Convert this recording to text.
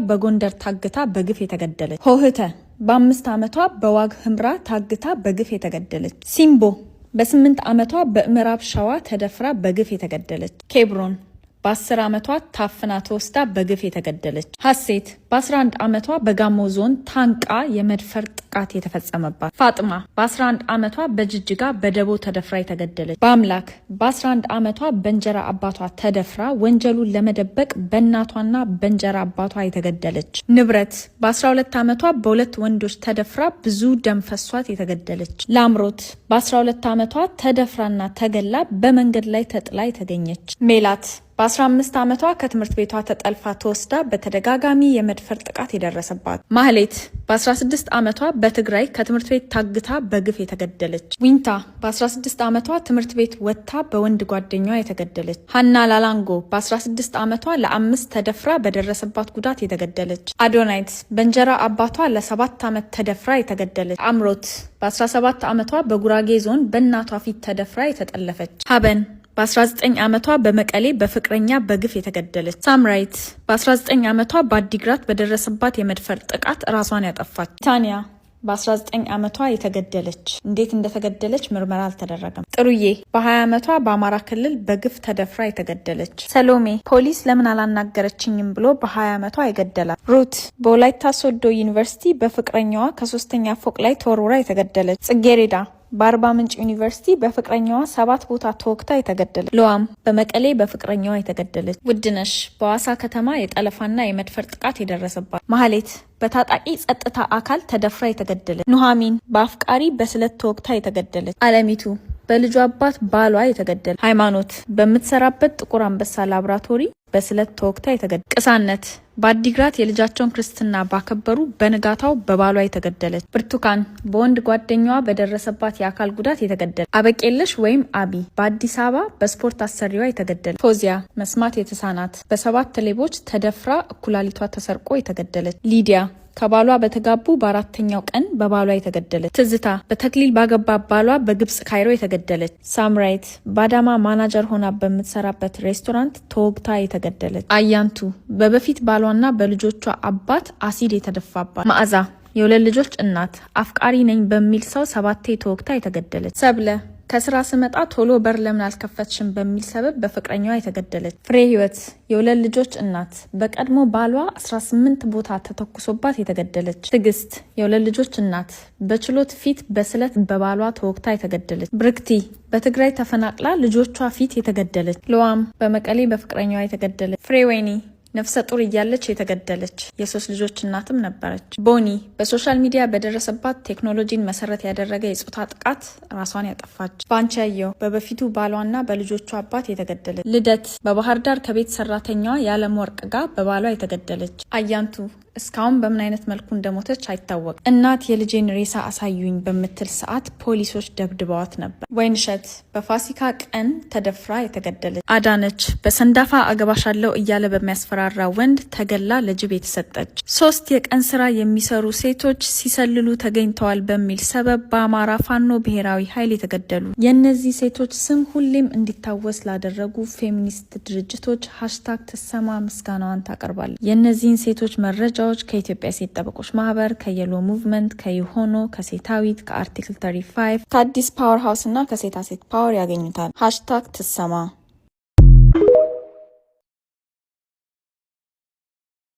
በጎንደር ታግታ በግፍ የተገደለች። ሆህተ በ5 ዓመቷ በዋግ ህምራ ታግታ በግፍ የተገደለች። ሲምቦ በ8 ዓመቷ በምዕራብ ሸዋ ተደፍራ በግፍ የተገደለች። ኬብሮን በ10 ዓመቷ ታፍና ተወስዳ በግፍ የተገደለች። ሐሴት በ11 ዓመቷ በጋሞ ዞን ታንቃ የመድፈር ጥቃት የተፈጸመባት። ፋጥማ በ11 ዓመቷ በጅጅጋ በደቦ ተደፍራ የተገደለች። በአምላክ በ11 ዓመቷ በእንጀራ አባቷ ተደፍራ ወንጀሉን ለመደበቅ በእናቷና በእንጀራ አባቷ የተገደለች። ንብረት በ12 ዓመቷ በሁለት ወንዶች ተደፍራ ብዙ ደም ፈሷት የተገደለች። ላምሮት በ12 ዓመቷ ተደፍራና ተገላ በመንገድ ላይ ተጥላ የተገኘች። ሜላት በ15 ዓመቷ ከትምህርት ቤቷ ተጠልፋ ተወስዳ በተደጋጋሚ የመድፈር ጥቃት የደረሰባት። ማህሌት በ16 ዓመቷ በትግራይ ከትምህርት ቤት ታግታ በግፍ የተገደለች። ዊንታ በ16 ዓመቷ ትምህርት ቤት ወጥታ በወንድ ጓደኛዋ የተገደለች። ሀና ላላንጎ በ16 ዓመቷ ለ5 ተደፍራ በደረሰባት ጉዳት የተገደለች። አዶናይት በእንጀራ አባቷ ለ7 ዓመት ተደፍራ የተገደለች። አምሮት በ17 ዓመቷ በጉራጌ ዞን በእናቷ ፊት ተደፍራ የተጠለፈች። ሀበን በ19 ዓመቷ በመቀሌ በፍቅረኛ በግፍ የተገደለች። ሳምራይት በ19 ዓመቷ በአዲግራት በደረሰባት የመድፈር ጥቃት ራሷን ያጠፋች። ታንያ በ19 ዓመቷ የተገደለች። እንዴት እንደተገደለች ምርመራ አልተደረገም። ጥሩዬ በ20 ዓመቷ በአማራ ክልል በግፍ ተደፍራ የተገደለች። ሰሎሜ ፖሊስ ለምን አላናገረችኝም ብሎ በ20 ዓመቷ የገደላት። ሩት በወላይታ ሶዶ ዩኒቨርሲቲ በፍቅረኛዋ ከ3ኛ ፎቅ ላይ ተወርውራ የተገደለች። ጽጌሬዳ በአርባ ምንጭ ዩኒቨርሲቲ በፍቅረኛዋ 7 ቦታ ተወግታ የተገደለች። ሎዋም በመቀሌ በፍቅረኛዋ የተገደለች። ውድነሽ በዋሳ ከተማ የጠለፋና የመድፈር ጥቃት የደረሰባት። ማህሌት በታጣቂ ጸጥታ አካል ተደፍራ የተገደለች። ኑሐሚን በአፍቃሪ በስለት ተወግታ የተገደለች። አለሚቱ በልጇ አባት ባሏ የተገደለ። ሃይማኖት በምትሰራበት ጥቁር አንበሳ ላብራቶሪ በስለት ተወግታ የተገደለች። ቅሳነት በአዲግራት የልጃቸውን ክርስትና ባከበሩ በንጋታው በባሏ የተገደለች። ብርቱካን በወንድ ጓደኛዋ በደረሰባት የአካል ጉዳት የተገደለች። አበቄለሽ ወይም አቢ በአዲስ አበባ በስፖርት አሰሪዋ የተገደለች። ፎዚያ መስማት የተሳናት በ7 ሌቦች ተደፍራ ኩላሊቷ ተሰርቆ የተገደለች። ሊዲያ ከባሏ በተጋቡ በ4ኛው ቀን በባሏ የተገደለች። ትዝታ በተክሊል ባገባ ባሏ በግብጽ ካይሮ የተገደለች። ሳምራይት በአዳማ ማናጀር ሆና በምትሰራበት ሬስቶራንት ተወግታ የተገደለች። አያንቱ በበፊት ባሏና በልጆቿ አባት አሲድ የተደፋባት። መዓዛ የሁለት ልጆች እናት አፍቃሪ ነኝ በሚል ሰው 7 ተወግታ የተገደለች። ሰብለ ከስራ ስመጣ ቶሎ በር ለምን አልከፈትሽም በሚል ሰበብ በፍቅረኛዋ የተገደለች። ፍሬ ህይወት የሁለት ልጆች እናት በቀድሞ ባሏ 18 ቦታ ተተኩሶባት የተገደለች። ትዕግስት የሁለት ልጆች እናት በችሎት ፊት በስለት በባሏ ተወግታ የተገደለች። ብርክቲ በትግራይ ተፈናቅላ ልጆቿ ፊት የተገደለች። ለዋም በመቀሌ በፍቅረኛዋ የተገደለች። ፍሬ ወይኒ ነፍሰ ጡር እያለች የተገደለች የ3 ልጆች እናትም ነበረች። ቦኒ በሶሻል ሚዲያ በደረሰባት ቴክኖሎጂን መሰረት ያደረገ የጾታ ጥቃት ራሷን ያጠፋች። ባንቻየው በበፊቱ ባሏና በልጆቿ አባት የተገደለች። ልደት በባህር ዳር ከቤት ሰራተኛዋ የዓለም ወርቅ ጋር በባሏ የተገደለች። አያንቱ እስካሁን በምን አይነት መልኩ እንደሞተች አይታወቅም። እናት የልጄን ሬሳ አሳዩኝ በምትል ሰዓት ፖሊሶች ደብድበዋት ነበር። ወይንሸት በፋሲካ ቀን ተደፍራ የተገደለች። አዳነች በሰንዳፋ አገባሻለው እያለ በሚያስፈራራ ወንድ ተገላ ለጅብ የተሰጠች። 3 የቀን ስራ የሚሰሩ ሴቶች ሲሰልሉ ተገኝተዋል በሚል ሰበብ በአማራ ፋኖ ብሔራዊ ኃይል የተገደሉ። የእነዚህ ሴቶች ስም ሁሌም እንዲታወስ ላደረጉ ፌሚኒስት ድርጅቶች ሃሽታግ ትሰማ ምስጋናዋን ታቀርባለች። የእነዚህን ሴቶች መረጃዎች ከኢትዮጵያ ሴት ጠበቆች ማህበር፣ ከየሎ ሙቭመንት፣ ከዩሆኖ፣ ከሴታዊት፣ ከአርቲክል 35፣ ከአዲስ ፓወር ሃውስ እና ከሴታ ሴት ፓወር ያገኙታል። ሃሽታግ ትሰማ